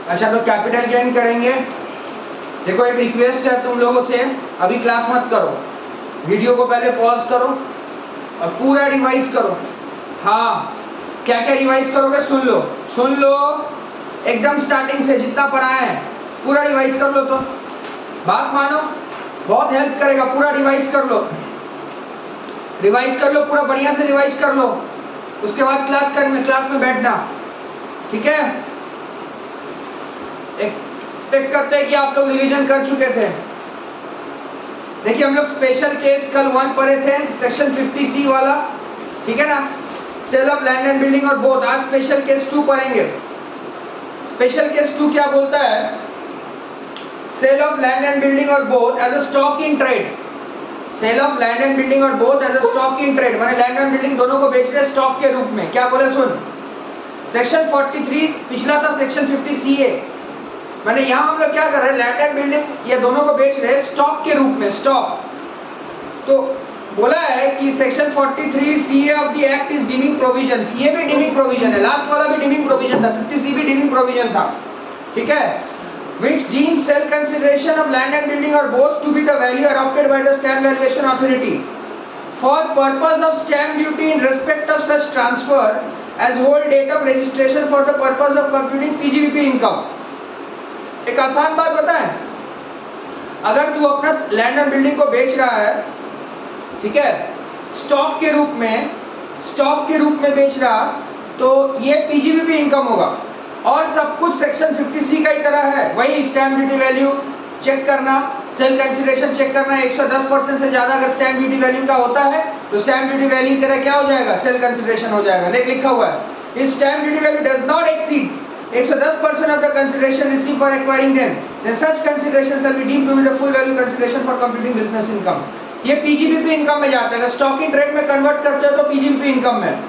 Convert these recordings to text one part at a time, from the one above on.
अच्छा, तो capital gain करेंगे। देखो एक रिक्वेस्ट है तुम लोगों से, अभी क्लास मत करो, वीडियो को पहले पॉज करो और पूरा रिवाइज करो। हाँ, क्या क्या रिवाइज करोगे सुन लो एकदम स्टार्टिंग से, जितना पढ़ा है पूरा रिवाइज कर लो। तो बात मानो, बहुत हेल्प करेगा। पूरा रिवाइज कर लो पूरा बढ़िया से रिवाइज कर लो। उसके बाद क्लास में बैठना, ठीक है। एक्सपेक्ट करते हैं कि आप लोग रिवीजन कर चुके थे। देखिए हम लोग स्पेशल केस कल 1 पढ़े थे, सेक्शन 50C वाला, ठीक है ना, sale of land and building or both. आज स्पेशल केस 2 पढ़ेंगे। स्पेशल केस 2 क्या बोलता है? Sale of land and building or both as a stock in trade. Sale of land and building or both as a stock in trade, माने land and building दोनों को बेच रहे हैं स्टॉक के रूप में। क्या बोले सुन, सेक्शन 43 पिछला था सेक्शन 50CA, माने यहाँ हम लोग क्या कर रहे हैं, लैंड एंड बिल्डिंग ये दोनों को बेच रहे हैं स्टॉक के रूप में, स्टॉक। तो बोला है कि section 43CA of the act is dimming provision. ये भी डीमिंग प्रोविजन है, लास्ट वाला भी डीमिंग प्रोविजन था, 50C भी डीमिंग प्रोविजन था, ठीक है। which deems sale consideration of land and building or both to be the value adopted by the stamp valuation authority for purpose of stamp duty in respect of such transfer as whole date of registration for the purpose of computing PGBP income। एक आसान बात पता है, अगर तू अपना land and building को बेच रहा है, ठीक है, स्टॉक के रूप में बेच रहा, तो ये PGBP इनकम होगा। और सब कुछ सेक्शन 50C का ही तरह है, वही स्टैम्प ड्यूटी वैल्यू चेक करना, सेल कंसीडरेशन चेक करना। 110% से ज्यादा अगर स्टैम्प ड्यूटी वैल्यू का होता है तो स्टैम्प ड्यूटी वैल्यू तेरा क्या हो जाएगा, सेल कंसीडरेशन हो जाएगा। लेकिन लिखा हुआ है if stamp duty value does not exceed 110% of the consideration received for acquiring them, then such consideration shall be deemed to be the full value consideration for computing business income. ये PGBP income में जाता है। अगर stock in trade में convert करते हो तो PGBP income में।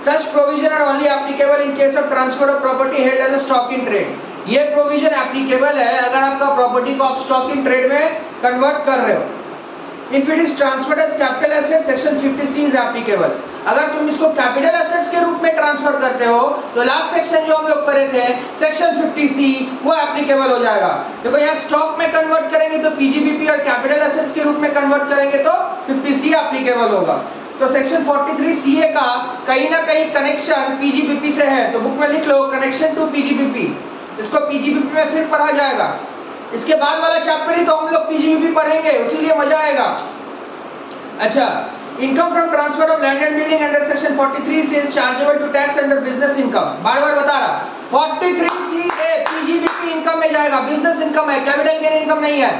Such provision are only applicable in case of transfer of property held as a stock in trade। ये प्रोविजन एप्लीकेबल है अगर आपका प्रॉपर्टी को आप स्टॉक इन ट्रेड में कन्वर्ट कर रहे हो। If it is transferred as capital asset, section 50C is applicable। अगर तुम इसको कैपिटल एसेट्स के रूप में ट्रांसफर करते हो तो लास्ट सेक्शन जो हम लोग पढ़े थे सेक्शन 50C वो एप्लीकेबल हो जाएगा। देखो यहाँ स्टॉक में कन्वर्ट करेंगे तो PGBP और कैपिटल एसेट्स के रूप में कन्वर्ट करेंगे तो 50C एप्लीकेबल होगा। तो सेक्शन 43CA का कहीं ना कहीं कनेक्शन PGBP से है, तो बुक में लिख लो कनेक्शन टू PGBP। इसको PGBP में फिर पढ़ा जाएगा। इसके बाद वाला चैप्टर ही तो हम लोग PGBP पढ़ेंगे, इसीलिए मजा आएगा। अच्छा, income from transfer of land and building under section 43 से chargeable to tax under business income. बार बार बता रहा, 43CA PGBP इनकम में जाएगा, बिजनेस इनकम है, कैपिटल गेन इनकम नहीं है।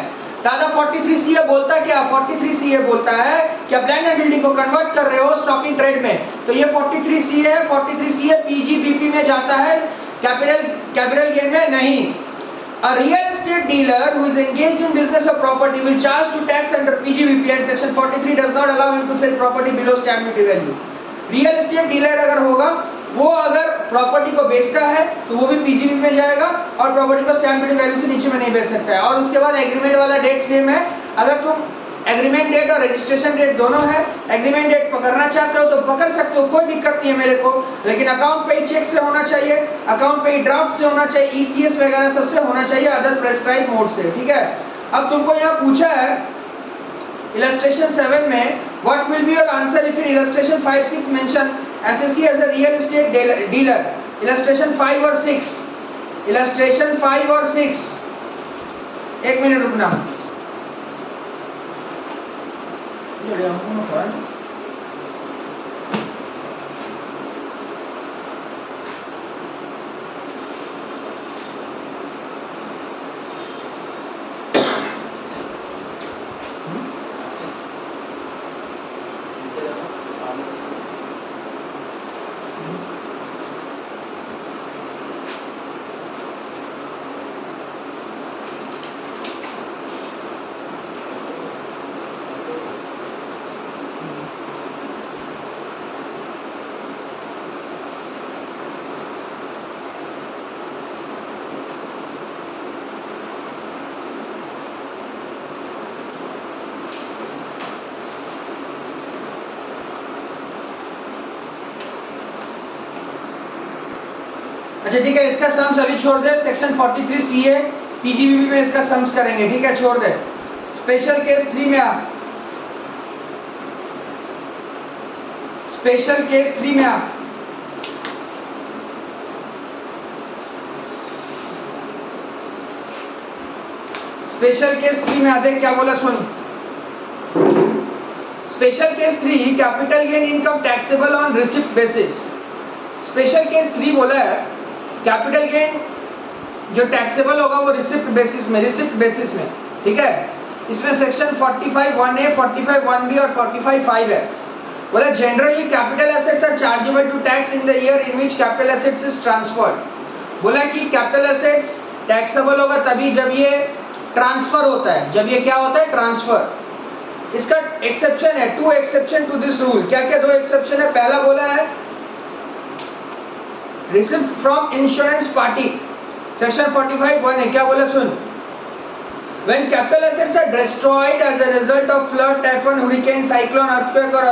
दादा 43CA बोलता क्या, 43CA बोलता है कि आप लैंड एंड बिल्डिंग को कन्वर्ट कर रहे हो स्टॉक इन ट्रेड में, तो ये 43CA है। 43CA PGBP में जाता है, कैपिटल गेन में नहीं। A real estate dealer who is engaged in business of property will charge to tax under PGBP and section 43 does not allow him to sell property below stamp duty value। Real estate dealer अगर होगा, वो अगर property को बेचता है तो वो भी PGBP में जाएगा और प्रॉपर्टी को स्टैम्प ड्यूटी वैल्यू से नीचे में नहीं बेच सकता है। और उसके बाद एग्रीमेंट वाला डेट सेम है। अगर तुम एग्रीमेंट डेट और रजिस्ट्रेशन डेट दोनों है, एग्रीमेंट डेट पकड़ना चाहते हो तो पकड़ सकते हो, कोई दिक्कत नहीं है मेरे को, लेकिन अकाउंट पे चेक से होना चाहिए, अकाउंट पे ड्राफ्ट से होना चाहिए, ECS वगैरह सबसे होना चाहिए अदर प्रेस्क्राइब मोड से, ठीक है। अब तुमको यहाँ पूछा है illustration 7 में what will be your answer if in illustration 5, 6 mention SSC as a real estate dealer। illustration 5 और 6, illustration 5 और 6, एक मिनट रुकना। अच्छा ठीक है, इसका सम्स अभी छोड़ दे, सेक्शन 43 CA PGBB में इसका सम्स करेंगे, ठीक है, छोड़ दे। स्पेशल केस 3 में आ, स्पेशल केस 3 में आ। स्पेशल केस 3 में आते क्या बोला सुन। Special case 3 capital gain income taxable on receipt basis. Special case 3 बोला है कैपिटल गेन जो टैक्सेबल होगा वो रिसिप्ट बेसिस में, ठीक है। इसमें सेक्शन 45(1)(a), 45(1)(b) और 45(5) है। बोला generally capital assets are chargeable to tax in the year in which capital assets is transferred. बोला कि कैपिटल एसेट्स टैक्सेबल होगा तभी जब ये ट्रांसफर होता है, जब ये क्या होता है, ट्रांसफर। इसका एक्सेप्शन है, 2 एक्सेप्शन टू दिस रूल। क्या क्या 2 एक्सेप्शन है? पहला बोला है receipt from insurance party, section 45(1) है। क्या बोला सुन, when capital assets are destroyed as a result of flood, typhoon, hurricane, cyclone, earthquake or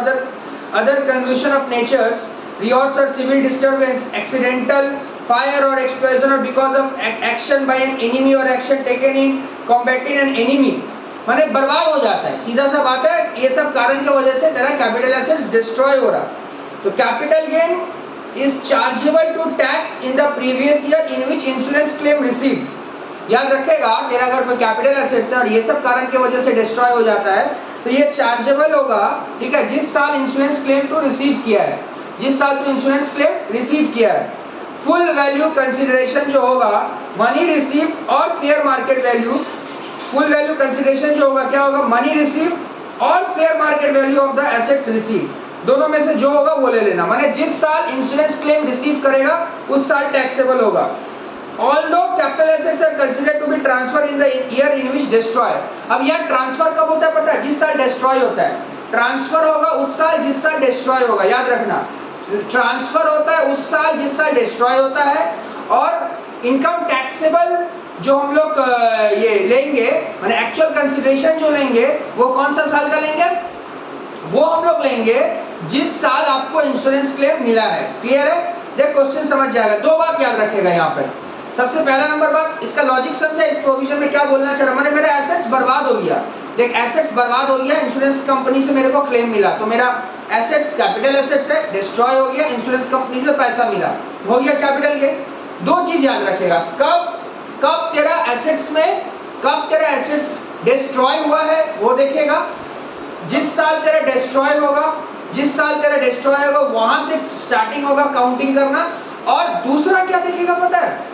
other condition of natures, riots or civil disturbance, accidental fire or explosion or because of action by an enemy or action taken in combating an enemy, माने बर्बाद हो जाता है। सीधा सा बात है, ये सब कारण की वजह से तेरा कैपिटल एसेट्स डिस्ट्रॉय हो रहा। तो capital gain is chargeable to tax in the previous year in which insurance claim received. याद रखेगा, तेरा अगर कोई कैपिटल एसेट्स है और ये सब कारण की वजह से डिस्ट्रॉय हो जाता है तो ये चार्जेबल होगा, ठीक है, जिस साल इंश्योरेंस क्लेम तू रिसीव किया है, जिस साल तू इंश्योरेंस क्लेम रिसीव किया है। फुल वैल्यू कंसीडरेशन जो होगा मनी रिसीव और fair market value, full value consideration जो होगा क्या होगा, मनी रिसीव और fair market value of the assets receive, दोनों में से जो होगा वो ले लेना। माने जिस साल इंश्योरेंस क्लेम रिसीव करेगा उस साल टैक्सेबल होगा। Although capital assets are considered to be transferred in the year in which destroy। अब यह ट्रांसफर कब होता है पता है? जिस साल डिस्ट्रॉय होता है। ट्रांसफर होगा उस साल जिस साल डिस्ट्रॉय होगा, याद रखना। ट्रांसफर होता है उस साल जिस साल डिस्ट्रॉय होता है, और इनकम टैक्सेबल जो हम लोग ये लेंगे, माने एक्चुअल कंसीडरेशन जो लेंगे वो कौन सा साल का लेंगे? वो हम लोग लेंगे जिस साल आपको इंश्योरेंस क्लेम मिला है। क्लियर है? देख क्वेश्चन समझ जाएगा। 2 बात याद रखेगा यहाँ पे। सबसे पहला नंबर बात, इसका लॉजिक समझा, इस प्रोविजन में क्या बोलना चाह रहा, मैंने मेरा एसेट्स बर्बाद हो गया। देख एसेट्स बर्बाद हो गया, इंश्योरेंस कंपनी से मेरे को क्लेम मिला, तो मेरा एसेट्स कैपिटल एसेट्स है, डिस्ट्रॉय हो गया, इंश्योरेंस कंपनी से पैसा मिला, हो गया कैपिटल गेन। 2 चीज याद रखेगा, कब तेरा एसेट्स में, कब तेरा एसेट्स डिस्ट्रॉय हुआ है वो देखेगा, जिस साल तेरा डिस्ट्रॉय होगा, जिस साल तेरा डिस्ट्रॉय होगा वहां से स्टार्टिंग होगा काउंटिंग करना। और दूसरा क्या देखेगा पता है?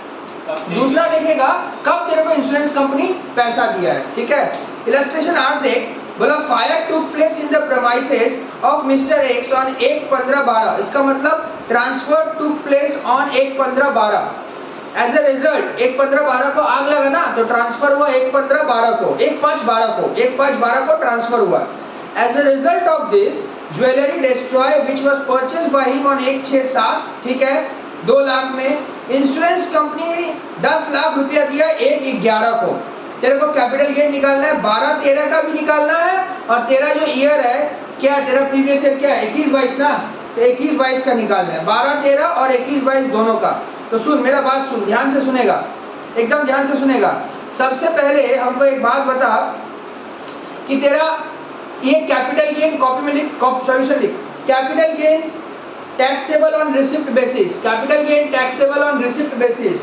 दूसरा देखेगा कब तेरे को इंश्योरेंस कंपनी पैसा दिया है। ठीक है, इलस्ट्रेशन 8 देख, बोला fire took place in the premises of mister X on 1/15/12। इसका मतलब transfer took place on 1/15/12। As a result 1/15/12 को आग लगा ना, तो ट्रांसफर हुआ 1/15/12 को, 1/5/12 को ट्रांसफर हुआ। As a result of this jewellery destroy which was purchased by him on 1/6/7, ठीक है, 2 लाख में। इंश्योरेंस कंपनी 10 लाख रुपया दिया 1/11 को। तेरे को कैपिटल गेन निकालना है, 12-13 का भी निकालना है, और तेरा जो ईयर है क्या है, तेरा प्रीवियस ईयर क्या है, 21-22 ना, तो 21-22 का निकालना है, 12-13 और 21-22 दोनों का। तो सुन, मेरा बात सुन, ध्यान से सुनेगा, एकदम ध्यान से सुनेगा। सबसे पहले हमको एक बात बता कि तेरा ये कैपिटल गेन, कॉपी में लिख, सॉल्यूशन लिख, capital gain taxable on receipt basis, capital gain taxable on receipt basis,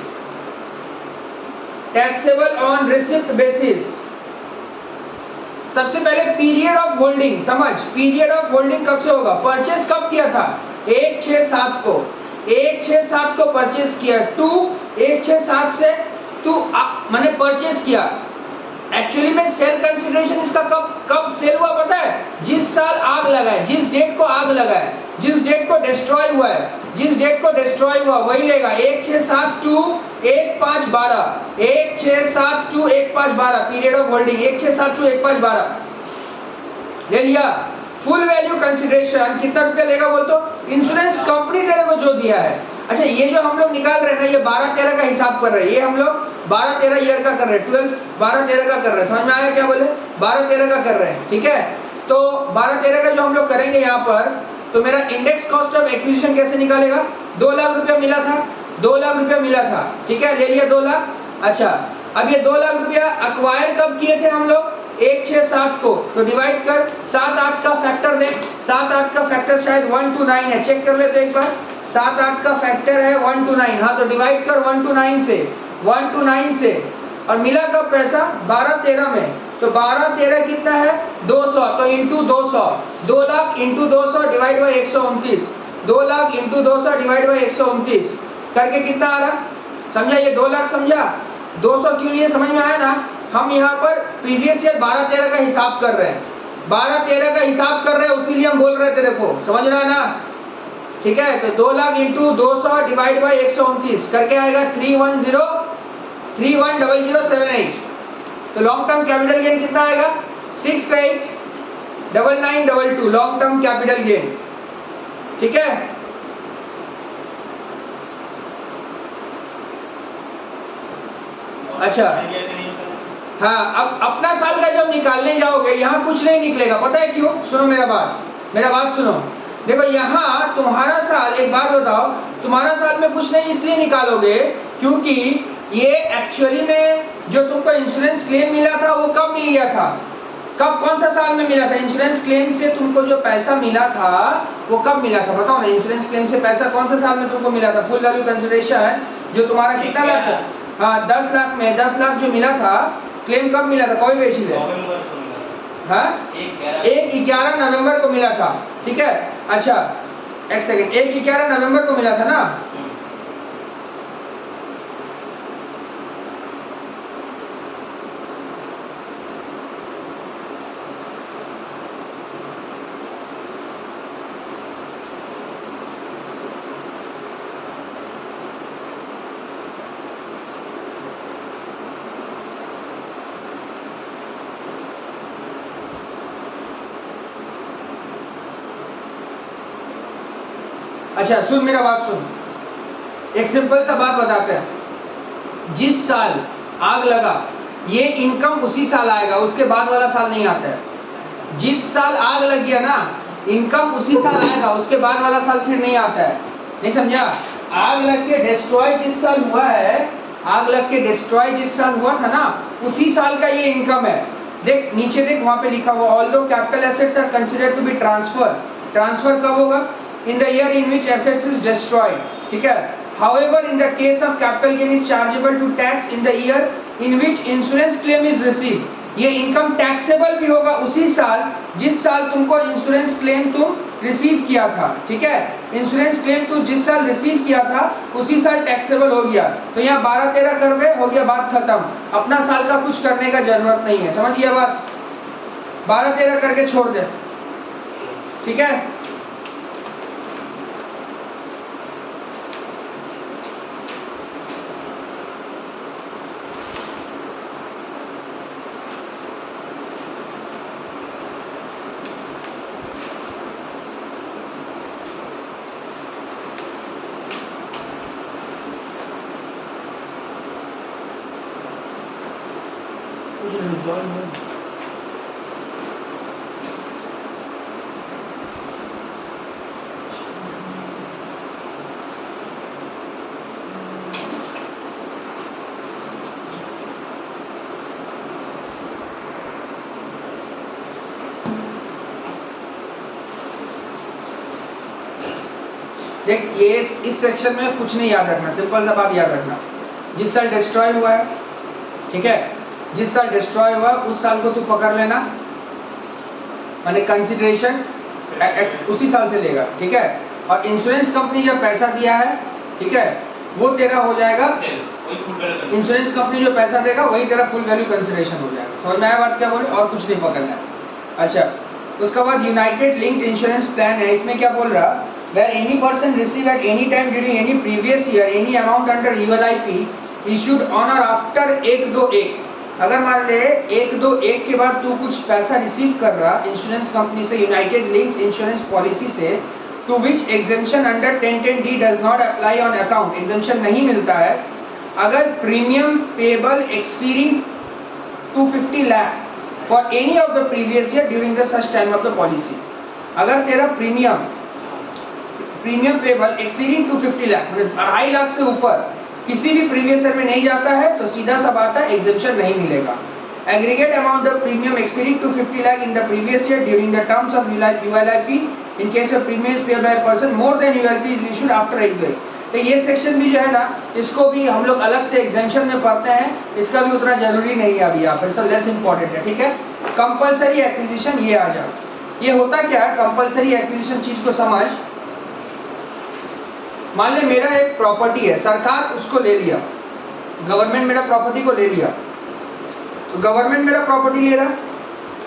taxable on receipt basis। सबसे पहले पीरियड ऑफ होल्डिंग समझ, पीरियड ऑफ होल्डिंग कब से होगा, परचेस कब किया था, 1/6/7 को, 1/6/7 को परचेस किया, 1/6/7 से तू मैंने परचेस किया। एक्चुअली में सेल कंसीडरेशन इसका कब सेल हुआ पता है? जिस साल आग लगा है, जिस डेट को आग लगा है, जिस डेट को डिस्ट्रॉय हुआ है, जिस डेट को डिस्ट्रॉय हुआ वही लेगा। 1/6/7 to 1/5/12, 1/6/7 to 1/5/12 period of holding, 1/6/7 to 1/5/12 ले लिया। फुल वैल्यू कंसीडरेशन कितना रुपया लेगा बोल तो? इंश्योरेंस कंपनी तेरे को जो दिया है। अच्छा, ये जो हम लोग निकाल रहे हैं ना, ये 12-13 का हिसाब कर रहे हैं, ये हम लोग 12-13 ईयर का कर रहे हैं, 12-13 का कर रहे हैं। समझ में आया क्या बोले? 12-13 का कर रहे हैं, ठीक है। तो 12-13 का जो हम लोग करेंगे यहाँ पर, तो मेरा इंडेक्स कॉस्ट ऑफ एक्विजिशन कैसे निकालेगा? 2 लाख रुपया मिला था, 2 लाख रुपया मिला था, ठीक है, ले लिया 2 लाख। अच्छा, अब ये 2 लाख रुपया अक्वायर कब किए थे हम लोग? 1, 6, 7 को, तो डिवाइड कर 7, 8 का फैक्टर देख, 7, 8 का फैक्टर शायद 1 to 9 है, चेक कर लेते एक बार। 7, 8 का फैक्टर है 1 to 9, हाँ, तो डिवाइड कर 1 to 9 से, 1 to 9 से, और मिला कब पैसा? 12, 13 में, तो 12, 13 कितना है? 200, तो into 200, 2 lakh into 200 divide by 129, 2 lakh into 200 divide by 129 करके कितना आ रहा? समझा? ये 2 लाख समझा? 200 क्यों लिए समझ में आया ना? हम यहाँ पर प्रीवियस ईयर 12, 13 का हिसाब कर रहे हैं, 12, 13 का हिसाब कर रहे हैं, उसीलिए हम बोल रहे थे, देखो समझ रहा है ना? ठीक है, तो 2 लाख इंटू 200 डिवाइड बाई 129 करके आएगा 310078। तो लॉन्ग टर्म कैपिटल गेन कितना आएगा? 689922 लॉन्ग टर्म कैपिटल गेन, ठीक है। अच्छा, हाँ, अब अपना साल का जब निकालने जाओगे यहाँ कुछ नहीं निकलेगा, पता है क्यों? सुनो मेरा बात सुनो। देखो यहाँ तुम्हारा साल, एक बात बताओ, तुम्हारा साल में कुछ नहीं इसलिए निकालोगे क्योंकि ये एक्चुअली में जो तुमको इंश्योरेंस क्लेम मिला था वो कब मिल गया था? कब, कौन सा साल में मिला था? इंश्योरेंस क्लेम से तुमको जो पैसा मिला था वो कब मिला था बताओ ना? इंश्योरेंस क्लेम से पैसा कौन सा साल में तुमको मिला था? फुल वैल्यू कंसिडरेशन जो तुम्हारा कितना लाख था? हाँ, 10 लाख में 10 लाख जो मिला था, क्लेम कब मिला था? कोई बेची है? हाँ, 1/11 नवंबर को मिला था, ठीक है। अच्छा, एक सेकेंड, 1/11 नवंबर को मिला था ना? अच्छा सुन, मेरा बात सुन, एक सिंपल सा बात बताते हैं। जिस साल आग लगा ये इनकम उसी साल आएगा, उसके बाद वाला साल नहीं आता है। जिस साल आग लग गया ना, इनकम उसी साल आएगा, उसके बाद वाला साल फिर नहीं आता है। नहीं समझा? आग लग के डिस्ट्रॉय जिस साल हुआ है, आग लग के डिस्ट्रॉय जिस साल हुआ था ना, उसी साल का ये इनकम है। देख नीचे देख, वहां पे लिखा हुआ although capital assets are considered to be transfer. Transfer कब होगा? in the year in which assets is destroyed, ठीक है। However, in the case of capital gain is chargeable to tax in the year in which insurance claim is received। ये income taxable भी होगा उसी साल जिस साल तुमको इंश्योरेंस क्लेम तुम रिसीव किया था, ठीक है। इंश्योरेंस क्लेम तुम जिस साल रिसीव किया था उसी साल टैक्सेबल हो गया। तो यहाँ 12, 13 कर गए, हो गया, बात खत्म। अपना साल का कुछ करने का जरूरत नहीं है, समझिए बात? 12, 13 करके छोड़ दे, ठीक है। देख, ये इस सेक्शन में कुछ नहीं याद रखना, सिंपल सा बात याद रखना। जिस साल डिस्ट्रॉय हुआ है, ठीक है, जिस साल डिस्ट्रॉय हुआ उस साल को तू पकड़ लेना, माने कंसिडरेशन उसी साल से लेगा, ठीक है। और इंश्योरेंस कंपनी जब पैसा दिया है, ठीक है, वो तेरा हो जाएगा, इंश्योरेंस कंपनी जो पैसा देगा वही तेरा फुल वैल्यू कंसिडरेशन हो जाएगा। समझ में आया बात क्या बोले? और कुछ नहीं पकड़ना है। अच्छा, उसके बाद यूनाइटेड लिंक्ड इंश्योरेंस प्लान है, इसमें क्या बोल रहा? Where any person receive at any time during any previous year any amount under ULIP issued on or after 1/2/1, अगर मान ले 1/2/1 के बाद तू कुछ पैसा रिसीव कर रहा इंश्योरेंस कंपनी से, यूनाइटेड लिंक्ड इंश्योरेंस पॉलिसी से, to which exemption under 1010D does not apply on account, exemption नहीं मिलता है अगर premium payable exceeding 250 lakh for any of the previous year during the such time of the policy. अगर तेरा premium premium payable exceeding 250 lakh, मतलब 2.5 लाख से ऊपर किसी भी प्रीवियस ईयर में नहीं जाता है तो सीधा सा बात है एग्जेम्पशन नहीं मिलेगा। Aggregate amount of premium exceeding 250 lakh in the previous year during the terms of ULIP in case of premiums paid by a person more than ULP is issued after 8 years। तो ये section भी जो है ना, इसको भी हम लोग अलग से एग्जामिशन में पढ़ते हैं, इसका भी उतना जरूरी नहीं है अभी, यहाँ पर सब लेस इंपॉर्टेंट है, ठीक है। कंपलसरी एक्विजिशन ये आ जाए, ये होता क्या है कंपलसरी एक्विजिशन चीज को समझ। मान ले मेरा एक प्रॉपर्टी है, सरकार उसको ले लिया, गवर्नमेंट मेरा प्रॉपर्टी को ले लिया, तो गवर्नमेंट मेरा प्रॉपर्टी ले रहा,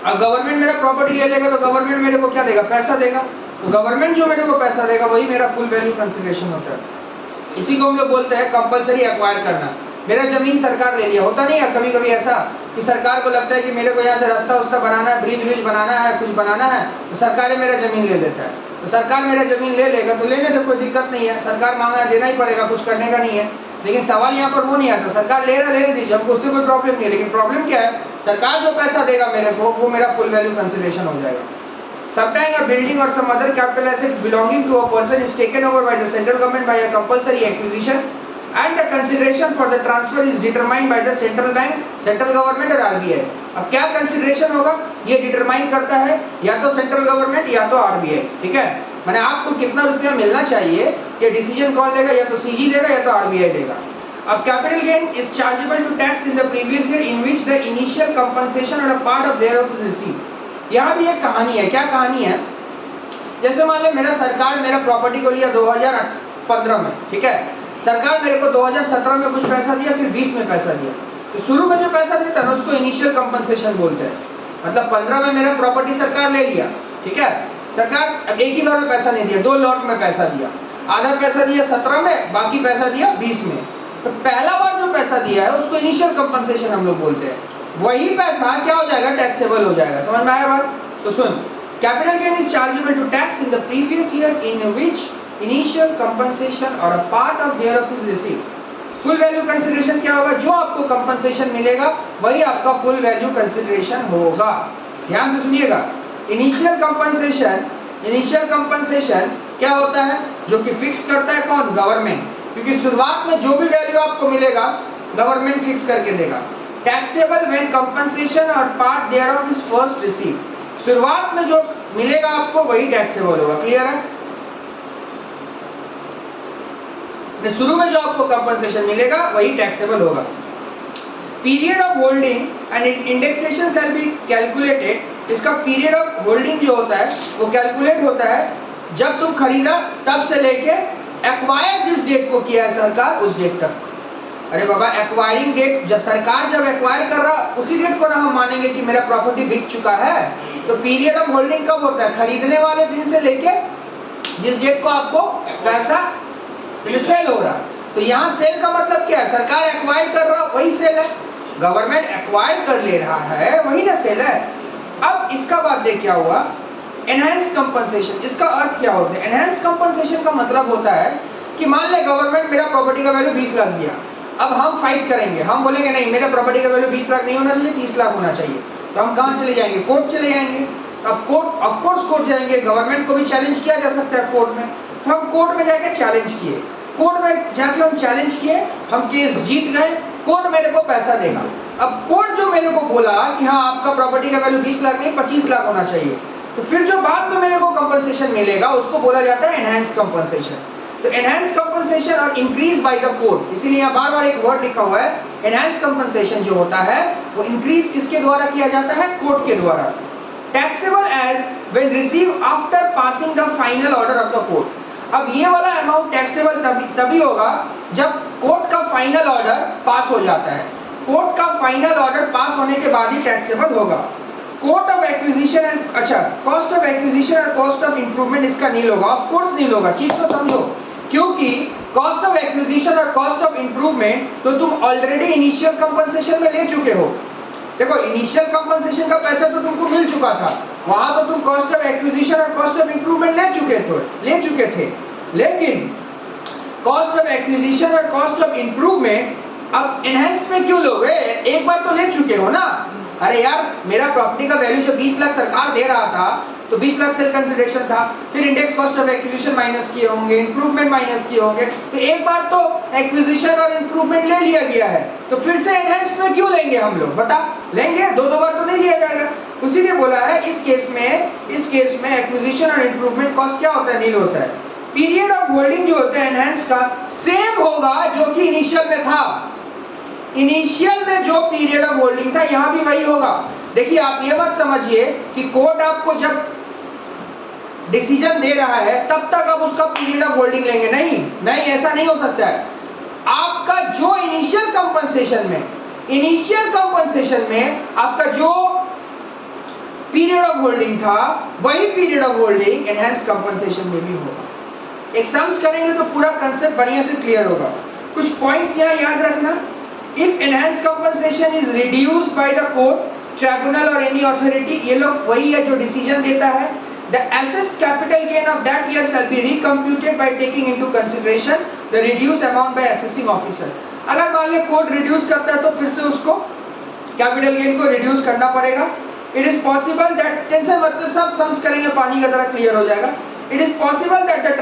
अब गवर्नमेंट मेरा प्रॉपर्टी ले लेगा तो गवर्नमेंट मेरे को क्या देगा, पैसा देगा, तो गवर्नमेंट जो मेरे को पैसा देगा वही मेरा फुल वैल्यू कंसिडरेशन होता है। इसी को हम लोग बोलते हैं कंपलसरी एक्वायर करना। मेरा जमीन सरकार ले लिया, होता नहीं है कभी कभी ऐसा कि सरकार को लगता है कि मेरे को यहाँ से रास्ता उस्ता बनाना है, ब्रिज व्रिज बनाना है, कुछ बनाना है, तो सरकार मेरा जमीन ले लेता है। तो सरकार मेरा जमीन ले लेगा तो लेने से कोई दिक्कत नहीं है, सरकार मांगा देना ही पड़ेगा, कुछ करने का नहीं है। लेकिन सवाल यहाँ पर वो नहीं आता, सरकार ले रहा लेने दीजिए, हमको उससे कोई प्रॉब्लम नहीं है, लेकिन प्रॉब्लम क्या है, सरकार जो पैसा देगा मेरे को वो मेरा फुल वैल्यू कंसिडरेशन हो जाएगा। Sometimes a building or some other capital assets belonging to a person is taken over by the central government by a compulsory acquisition and the consideration for the transfer is determined by the central bank, central government और RBI। अब क्या consideration होगा ये determine करता है या तो central government या तो RBI, ठीक है। माने आपको कितना रुपया मिलना चाहिए ये डिसीजन कौन लेगा, या तो CG लेगा या तो RBI लेगा। अब capital gain is chargeable to tax in the previous year in which the initial compensation or a part of thereof is received. यहाँ भी एक कहानी है, क्या कहानी है, जैसे मान लो मेरा सरकार मेरा प्रॉपर्टी को लिया 2015 में, ठीक है, सरकार मेरे को 2017 में कुछ पैसा दिया, फिर 20 में पैसा दिया। तो शुरू में जो पैसा देता है ना उसको इनिशियल कंपनसेशन बोलते हैं। मतलब 15 में मेरा प्रॉपर्टी सरकार ले लिया, ठीक है, सरकार अब एक ही बार में पैसा नहीं दिया, 2 लॉट में पैसा दिया, आधा पैसा दिया 17 में, बाकी पैसा दिया 20 में। तो पहला बार जो पैसा दिया है उसको इनिशियल कंपनसेशन हम लोग बोलते हैं, वही पैसा क्या हो जाएगा, टैक्सेबल हो जाएगा। समझ में आया बात? तो सुन, capital gain is chargeable to tax in the previous year in which initial compensation or a part of thereof is received. Full value consideration क्या होगा, जो आपको कंपनसेशन मिलेगा वही आपका फुल वैल्यू कंसीडरेशन होगा। ध्यान से सुनिएगा, इनिशियल कंपनसेशन क्या होता है, जो कि फिक्स करता है कौन, गवर्नमेंट, क्योंकि शुरुआत में जो भी वैल्यू आपको मिलेगा गवर्नमेंट फिक्स करके देगा। टैक्सेबल व्हेन कंपनसेशन और पार्ट देयरऑफ इज फर्स्ट रिसीव्ड, शुरुआत में जो मिलेगा आपको वही टैक्सेबल होगा। क्लियर है? शुरू में जो आपको कंपनसेशन मिलेगा वही टैक्सेबल होगा। Period of holding and indexation shall be calculated. इसका पीरियड ऑफ होल्डिंग जो होता है वो कैलकुलेट होता है जब तुम खरीदा तब से लेके एक्वायर जिस डेट को किया है सरकार उस डेट तक। अरे बाबा, एक्वायरिंग डेट जब सरकार जब एक्वायर कर रहा उसी डेट को ना हम मानेंगे कि मेरा प्रॉपर्टी बिक चुका है। तो पीरियड ऑफ होल्डिंग कब होता है, खरीदने वाले दिन से लेके जिस डेट को आपको पैसा सेल हो रहा। तो यहाँ सेल का मतलब क्या है, सरकार एक्वायर कर रहा वही सेल है, गवर्नमेंट एक्वायर कर ले रहा है वही ना सेल है। अब इसका बात देख क्या हुआ, एनहांस कंपनसेशन। इसका अर्थ क्या होता है, एनहांस कंपनसेशन का मतलब होता है कि मान ले गवर्नमेंट मेरा प्रॉपर्टी का वैल्यू 20 लाख दिया, अब हम फाइट करेंगे, हम बोलेंगे नहीं मेरा प्रॉपर्टी का वैल्यू 20 लाख नहीं होना चाहिए, 30 लाख होना चाहिए। तो हम कहाँ चले जाएंगे, कोर्ट चले जाएंगे। अब कोर्ट, ऑफ कोर्स कोर्ट जाएंगे, गवर्नमेंट को भी चैलेंज किया जा सकता है कोर्ट में। तो हम कोर्ट में जाके चैलेंज किए, कोर्ट में जाके हम चैलेंज किए, हम केस जीत गए, कोर्ट मेरे को पैसा देगा। अब कोर्ट जो मेरे को बोला कि हाँ आपका प्रॉपर्टी का वैल्यू 20 लाख नहीं 25 लाख होना चाहिए, तो फिर जो बाद में मेरे को कंपनसेशन मिलेगा उसको बोला जाता है एनहांस कंपनसेशन। तो एनहांस कंपनसेशन और इंक्रीज बाय द कोर्ट, इसीलिए यहाँ बार बार एक वर्ड लिखा हुआ है, एनहांस कंपनसेशन जो होता है वो इंक्रीज किसके द्वारा किया जाता है, कोर्ट के द्वारा। Taxable as when receive after passing the final order of the court. अब ये वाला अमाउंट टैक्सेबल तभी होगा जब कोर्ट का फाइनल ऑर्डर पास हो जाता है। कोर्ट का फाइनल ऑर्डर पास होने के बाद ही टैक्सेबल होगा। कोर्ट ऑफ एक्विजिशन एंड, अच्छा, कॉस्ट ऑफ एक्विजिशन और कॉस्ट ऑफ इंप्रूवमेंट इसका नील होगा, ऑफ कोर्स नील होगा। चीज को समझो, क्योंकि कॉस्ट ऑफ एक्विजिशन और कॉस्ट ऑफ इंप्रूवमेंट तो तुम ऑलरेडी इनिशियल कंपनसेशन में ले चुके हो। देखो इनिशियल कंपनसेशन का पैसा तो तुमको मिल चुका था, वहां तो तुम कॉस्ट ऑफ एक्विजिशन और कॉस्ट ऑफ इंप्रूवमेंट ले चुके थे। लेकिन कॉस्ट ऑफ एक्विजिशन और कॉस्ट ऑफ इंप्रूवमेंट अब एनहांस में क्यों लोगे, एक बार तो ले चुके हो ना। अरे यार, मेरा प्रॉपर्टी का वैल्यू जो 20 लाख सरकार दे रहा था तो 20 लाख सेल कंसिडरेशन था, फिर index cost of acquisition minus किए होंगे, इंप्रूवमेंट माइनस किए होंगे, तो एक बार तो एक्विजिशन और इंप्रूवमेंट ले लिया गया है, तो फिर से एनहांस्ड में क्यों लेंगे हम लोग, बता लेंगे, दो बार तो नहीं लिया जाएगा। उसीलिए बोला है इस केस में एक्विजिशन और इंप्रूवमेंट कॉस्ट क्या होता है, नील होता है। पीरियड ऑफ होल्डिंग जो होता है एनहांस का सेम होगा जो कि इनिशियल में था, इनिशियल में जो पीरियड ऑफ होल्डिंग था यहां भी वही होगा। देखिए आप ये मत समझिए कि कोर्ट आपको जब डिसीजन दे रहा है तब तक आप उसका पीरियड ऑफ होल्डिंग लेंगे, नहीं ऐसा नहीं हो सकता है। आपका जो इनिशियल कंपनसेशन में आपका जो पीरियड ऑफ होल्डिंग था वही period of holding enhanced compensation में भी होगा। एक सम्स करेंगे तो पूरा कंसेप्ट बढ़िया से क्लियर होगा। कुछ पॉइंट्स यहाँ याद रखना। If enhanced compensation is reduced by the court, tribunal और एनी अथॉरिटी, ये लोग वही है जो डिसीजन देता है। The assessed capital gain of that year shall be recomputed by taking into consideration the reduced amount by assessing officer। अगर मान ले कोर्ट रिड्यूस करता है तो फिर से उसको कैपिटल गेन को रिड्यूस करना पड़ेगा। It is possible that, tension मत लो, सब सम्स करेंगे पानी की तरह क्लियर हो जाएगा। It is possible that the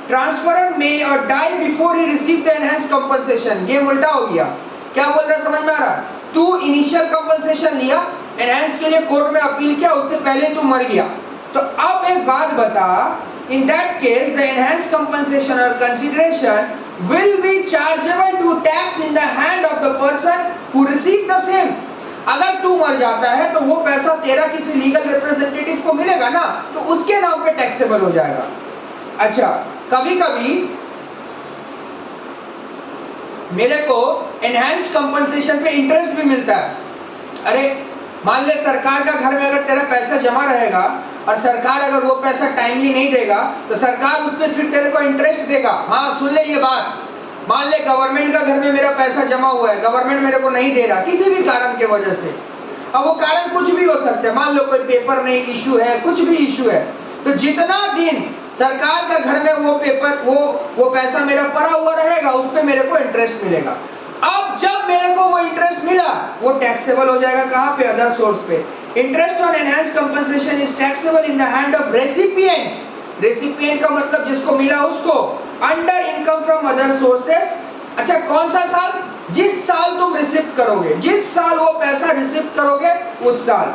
transferor may or die before he receive the enhanced compensation। Game उल्टा हो गया। क्या बोल रहा है समझ में आ रहा? तू इनिशियल कंपनसेशन लिया, एनहांस के लिए कोर्ट में अपील किया, उससे पहले तू मर गया। तो अब एक बात बता, in that case the enhanced compensation or consideration will be chargeable to tax in the hand of the person who receive the same. अगर तू मर जाता है तो वो पैसा तेरा किसी लीगल रिप्रेजेंटेटिव को मिलेगा ना, तो उसके नाम पे टैक्सेबल हो जाएगा। अच्छा, कभी कभी मेरे को एनहांस्ड कंपनसेशन पे इंटरेस्ट भी मिलता है। अरे मान ले सरकार का घर में अगर तेरा पैसा जमा रहेगा और सरकार अगर वो पैसा टाइमली नहीं देगा तो सरकार उस पर फिर तेरे को इंटरेस्ट देगा। हाँ सुन ले ये बात, मान ले गवर्नमेंट का घर में मेरा पैसा जमा हुआ है, गवर्नमेंट मेरे को नहीं दे रहा किसी भी कारण के वजह से, अब वो कारण कुछ भी हो सकता है, मान लो कोई पेपर नहीं इशू है, कुछ भी इशू है, तो जितना दिन सरकार का घर में वो पेपर वो पैसा मेरा पड़ा हुआ रहेगा उस पर मेरे को इंटरेस्ट मिलेगा। अब जब मेरे को वो इंटरेस्ट मिला वो टैक्सेबल हो जाएगा कहाँ पे, अदर सोर्स पे। Interest on enhanced compensation is taxable in the hand of recipient. Recipient का मतलब जिसको मिला उसको, under income from other sources. अच्छा कौन सा साल, जिस साल तुम रिसिप्ट करोगे, जिस साल वो पैसा रिसिप्ट करोगे उस साल।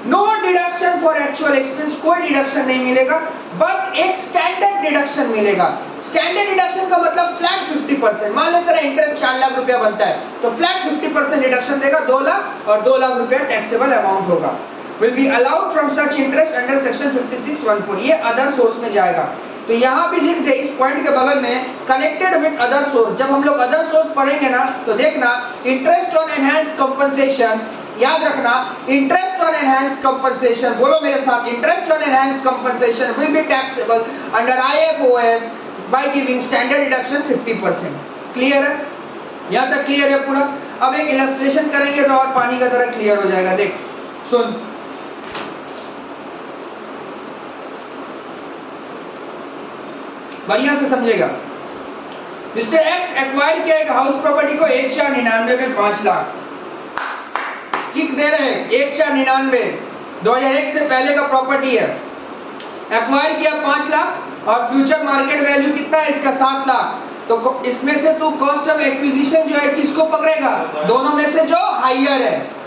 No deduction for actual expense, कोई डिडक्शन नहीं मिलेगा, बट एक स्टैंडर्ड डिडक्शन मिलेगा। स्टैंडर्ड डिडक्शन का मतलब फ्लैट 50%। मान लो तेरा इंटरेस्ट 4 लाख रुपया बनता है तो फ्लैट 50% डिडक्शन देगा, 2 लाख, और 2 लाख रुपया टैक्सेबल अमाउंट होगा। Will be allowed from such interest under section 56(1)(4), ये अदर सोर्स में जाएगा। तो यहाँ भी लिख दे इस पॉइंट के बगल में, कनेक्टेड विद अदर सोर्स। जब हम लोग अदर सोर्स पढ़ेंगे ना तो देखना, इंटरेस्ट ऑन एनहांस्ड कंपनसेशन, याद रखना, इंटरेस्ट ऑन एनहांस्ड कंपनसेशन, बोलो मेरे साथ, interest on enhanced compensation will be taxable under IFOS by giving standard deduction 50%। Clear है? यहाँ तक क्लियर है पूरा? अब एक इलस्ट्रेशन करेंगे तो और पानी का तरह क्लियर हो जाएगा। देख सुन, बढ़िया से समझेगा। मिस्टर एक्स एक्वायर किया एक हाउस प्रॉपर्टी को 1,499 में 5 लाख किक दे रहे हैं। 1,499 2001 से पहले का प्रॉपर्टी है, एक्वायर किया 5 लाख और फ्यूचर मार्केट वैल्यू कितना है इसका 7 लाख। तो इसमें से तू कॉस्ट ऑफ एक्विजिशन जो है किसको पकड़ेगा, दोनों में से जो हाइयर है।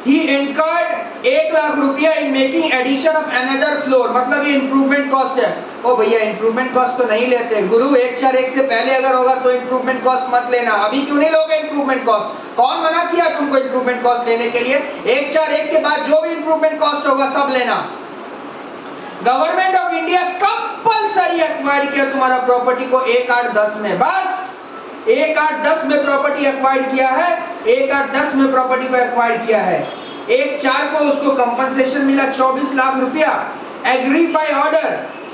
He incurred 1 लाख रुपया in making addition of another floor, मतलब ये इंप्रूवमेंट कॉस्ट है। ओ भैया इंप्रूवमेंट कॉस्ट तो नहीं लेते गुरु, 141 से पहले अगर होगा तो इंप्रूवमेंट कॉस्ट मत लेना। अभी क्यों नहीं लोगे इंप्रूवमेंट कॉस्ट? कौन मना किया तुमको इंप्रूवमेंट कॉस्ट लेने के लिए? 141 के बाद जो भी इंप्रूवमेंट कॉस्ट होगा सब लेना। Government of India compulsory acquire किया तुम्हारा प्रॉपर्टी को 1/8/10 में, बस 1/8/10 में प्रॉपर्टी एक्वायर किया है, 1/8/10 में प्रॉपर्टी को एक्वायर किया है। 1/4 को उसको कंपनसेशन मिला 24 लाख रुपया, agree by order,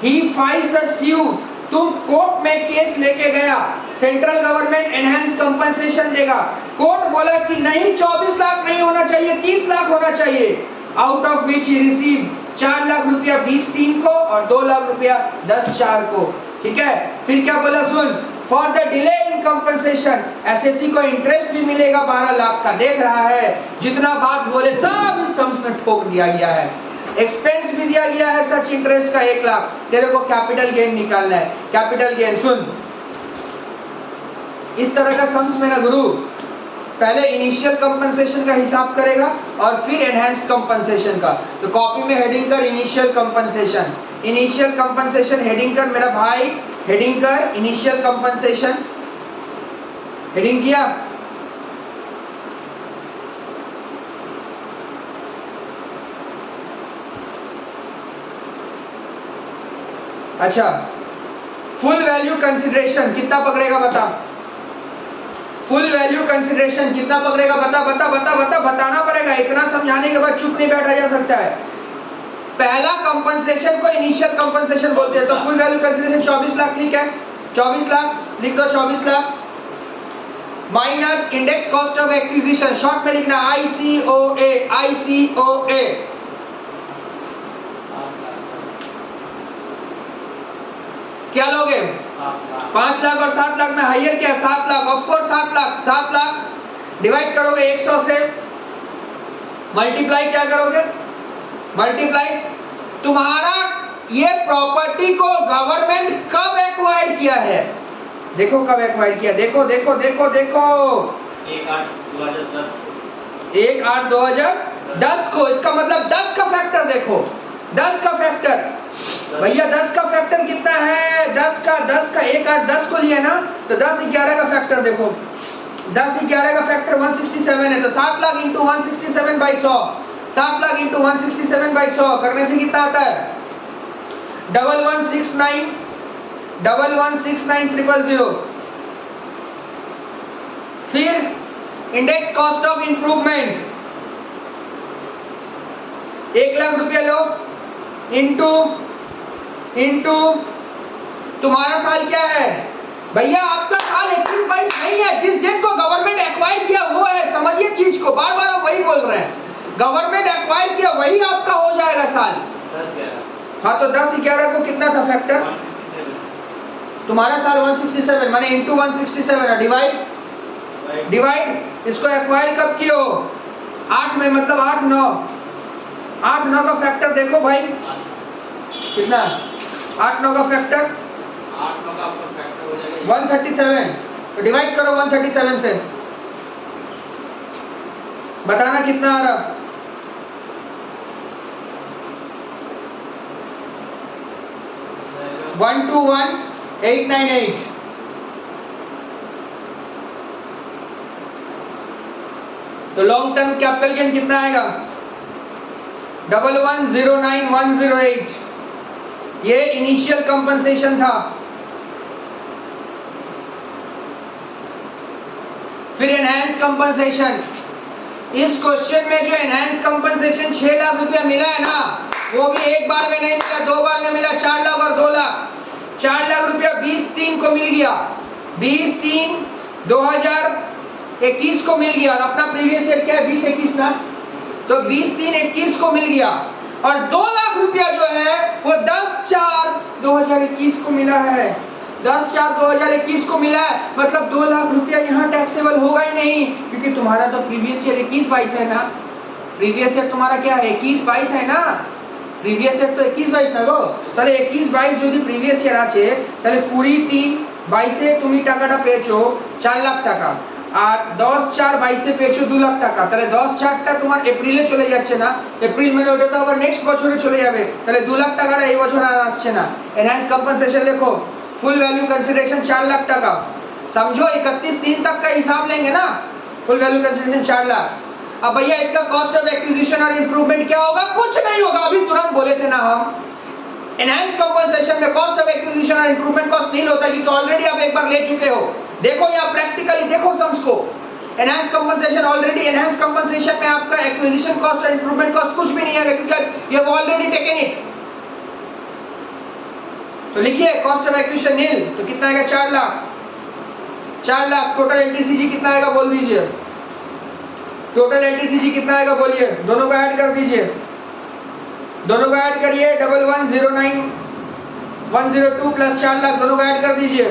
he files a suit. तुम कोर्ट में केस लेके गया, सेंट्रल गवर्नमेंट एनहांस कंपनसेशन देगा, कोर्ट बोला कि नहीं 24 लाख नहीं होना चाहिए, 30 लाख होना चाहिए, out of which he receive 4 lakh रुपया 20/3 को और 2 लाख रुपया 10/4 को। ठीक है, फिर क्या बोला सुन, for the delay in compensation assessee को इंटरेस्ट भी मिलेगा 12 लाख का। देख रहा है जितना बात बोले सब इस सम्स में ठोक दिया गया है। एक्सपेंस भी दिया गया है सच इंटरेस्ट का 1 लाख, तेरे को कैपिटल गेन निकालना है। कैपिटल गेन सुन, इस तरह का सम्स में ना गुरु, पहले इनिशियल कंपनसेशन का हिसाब करेगा और फिर एनहांस्ड कंपनसेशन का। तो कॉपी में हेडिंग कर initial compensation, initial compensation heading कर मेरा भाई, हेडिंग कर इनिशियल कंपनसेशन, हेडिंग किया। अच्छा, फुल वैल्यू कंसिडरेशन कितना पकड़ेगा बता, फुल वैल्यू कंसिडरेशन कितना पकड़ेगा बता बता बता बता, बताना पड़ेगा, इतना समझाने के बाद चुप नहीं बैठा जा सकता है। पहला कंपनसेशन को इनिशियल कंपनसेशन बोलते हैं, तो फुल वैल्यू कंसिडरेशन 24 लाख, ठीक है 24 लाख लिख दो, 24 lakh minus index cost of acquisition, short में लिखना ICOA, ICOA क्या लोगे 5 लाख और 7 लाख में हायर क्या 7 lakh, of course 7 lakh, 7 lakh divide करोगे 100 से, मल्टीप्लाई क्या करोगे, मल्टीप्लाई तुम्हारा ये प्रॉपर्टी को गवर्नमेंट कब एक्वायर किया है, देखो कब एक्वायर किया, देखो देखो देखो देखो 1/8/2010 को, इसका मतलब 10 का फैक्टर देखो, 10 का फैक्टर भैया, 10 का फैक्टर कितना है, 10 का 1/8/10 को लिया ना, तो 10/11 का फैक्टर देखो, 10/11 का फैक्टर 167 है, तो 7 लाख इंटू 167/100, 7 लाख इंटू 167/100 करने से कितना आता है 1169,000। फिर index cost of improvement 1 lakh रुपया लो, इंटू तुम्हारा साल क्या है भैया, आपका साल 21-22 नहीं है, जिस डेट को गवर्नमेंट एक्वायर किया वो है, समझिए चीज को, बार बार हम वही बोल रहे हैं, गवर्नमेंट एक्वायर किया वही आपका हो जाएगा साल। हाँ तो 10/11 को कितना था फैक्टर, तुम्हारा साल 167 माने इंटू 167 डिवाइड, इसको एक्वायर कब किए हो 8 में, मतलब 8-9 का फैक्टर देखो भाई कितना, 8-9 का फैक्टर 137, तो डिवाइड करो 137 से, बताना कितना आ रहा, वन 121,898। तो लॉन्ग टर्म कैपिटल गेन कितना आएगा 11,09108, ये इनिशियल कंपनसेशन था। फिर एनहांस कंपनसेशन, इस क्वेश्चन में जो एनहांस कंपनसेशन 6 लाख रुपया मिला है ना, वो भी एक बार में नहीं मिला, 2 बार में मिला, 4 लाख और 2 लाख, 4 लाख रुपया 20/3 को मिल गया, 20/3/2021 को मिल गया, और अपना प्रीवियस ईयर क्या है 20-21 ना, तो 20/3/21 को मिल गया, और 2 लाख रुपया जो है वो 10/4/2021 को मिला है, 10/4/2021 को मिला है, मतलब 2 लाख रुपया यहाँ टैक्सेबल होगा ही नहीं, क्योंकि तुम्हारा तो प्रीवियस ईयर 21-22 है ना, प्रीवियस ईयर तुम्हारा क्या है 21-22 है ना, প্রিভিয়াস ইয়ার তো 21-22 না গো, তাহলে 21-22 যদি প্রিভিয়াস ইয়ার আছে, তাহলে 20/3/22 এ তুমি টাকাটা পেয়েছো 4 লাখ টাকা, আর 10/4/22 এ পেয়েছো 2 লাখ টাকা, তাহলে 10/4টা তোমার এপ্রিলে চলে যাচ্ছে না, এপ্রিল মানে ওটা তো আবার নেক্সট বছরে চলে যাবে, তাহলে 2 লাখ টাকাটা এই বছর আর আসছে না। এনহান্স কম্পনসেशन লেখো, फुल वैल्यू कंसिडरेशन 4 लाख टका, समझो 31/3 तक का हिसाब लेंगे ना, फुल वैल्यू कंसिडरेशन 4 लाख। अब भैया इसका कॉस्ट ऑफ एक्विजिशन और इंप्रूवमेंट क्या होगा, कुछ नहीं होगा, अभी तुरंत बोले थे ना हम, एनहांस कंपनसेशन में कॉस्ट ऑफ एक्विजिशन और इंप्रूवमेंट कॉस्ट नहीं होता, क्योंकि ऑलरेडी आप एक बार ले चुके हो, देखो यहाँ प्रैक्टिकली देखो सम्स को, enhance compensation already, enhance compensation में आपका एक्विजिशन कॉस्ट और इंप्रूवमेंट कॉस्ट कुछ भी नहीं है, क्योंकि you have already taken it. तो लिखिए कॉस्ट ऑफ एक्विजिशन नील, तो कितना आएगा 4 लाख, 4 लाख। टोटल एलटीसीजी कितना आएगा बोल दीजिए, टोटल एलटीसीजी कितना आएगा बोलिए, दोनों को ऐड कर दीजिए, दोनों को ऐड करिए, 11,09,102 प्लस 4 लाख, दोनों को ऐड कर दीजिए,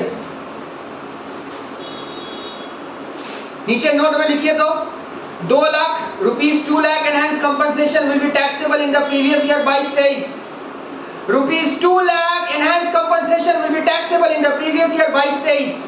नीचे नोट में लिखिए तो 2 lakh rupees 2 lakh enhance compensation will be taxable in the previous year 22-23 rupees 2 lakh enhance compensation will be taxable in the previous year 22-23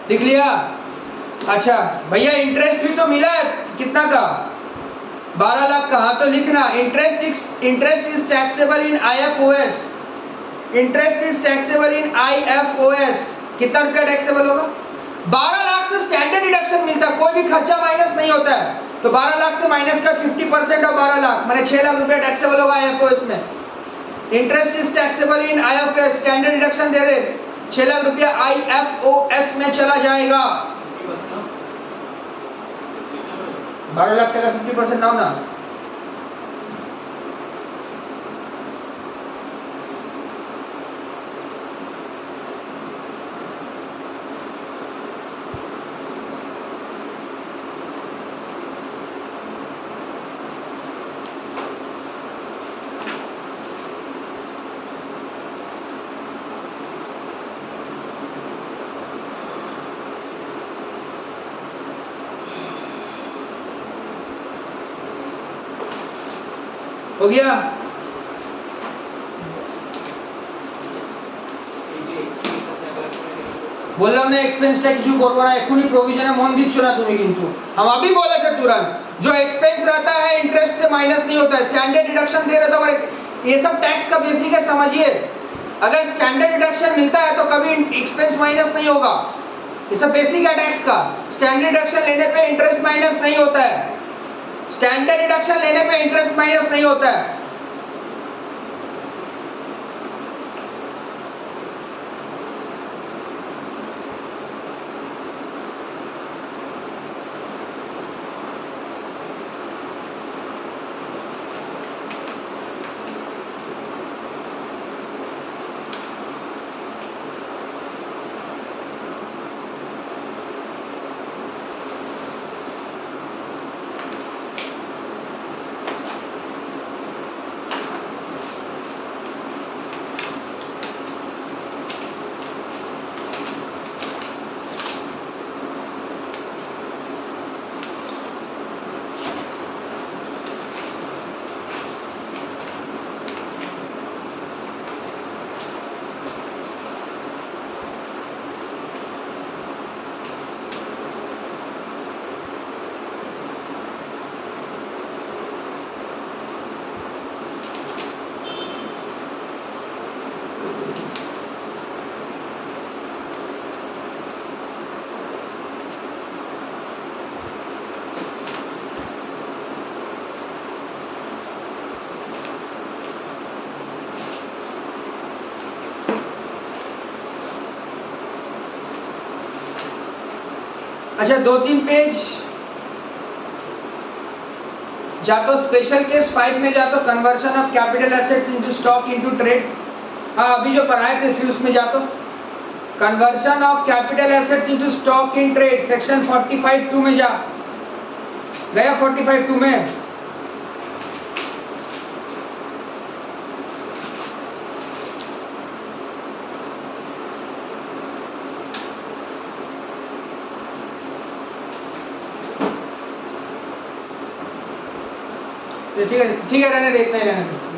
लिख लिया। अच्छा भैया इंटरेस्ट भी तो मिला है कितना का 12 लाख का। हाँ तो लिखना interest is taxable in IFOS। Interest is taxable in IFOS। कितना रुपया टैक्सेबल होगा? 12 लाख से स्टैंडर्ड डिडक्शन मिलता है, कोई भी खर्चा माइनस नहीं होता है। तो 12 लाख से माइनस का 50% और 12 लाख मैंने 6 लाख रुपया टैक्सेबल होगा IFOS में। Interest is taxable in IFOS, standard deduction दे दे 6 लाख रुपया IFOS में चला जाएगा। 12 लाख का 50% ना होना। हो गया? বললাম না এক্সপেন্সটা কিছু করব না, এখনই প্রভিজনে মন দিচ্ছ না তুমি। কিন্তু हम अभी बोले थे तुरंत जो एक्सपेंस रहता है इंटरेस्ट से माइनस नहीं होता है। स्टैंडर्ड डिडक्शन दे रहे तो ये सब टैक्स का बेसिक है, समझिए। अगर स्टैंडर्ड डिडक्शन मिलता है तो कभी एक्सपेंस माइनस नहीं होगा। ये सब बेसिक है टैक्स का। स्टैंडर्ड डिडक्शन लेने पे इंटरेस्ट माइनस नहीं होता है। स्टैंडर्ड डिडक्शन लेने पे इंटरेस्ट माइनस नहीं होता है। अच्छा 2-3 पेज जा तो स्पेशल केस 5 में जा तो conversion of capital assets into stock into trade. हाँ अभी जो पढ़ाए थे फिर उसमें जा तो conversion of capital assets into stock in trade section 45(2) में जा। गया 45(2) में? ठीक है रहने दे, इतना ही रहने दे।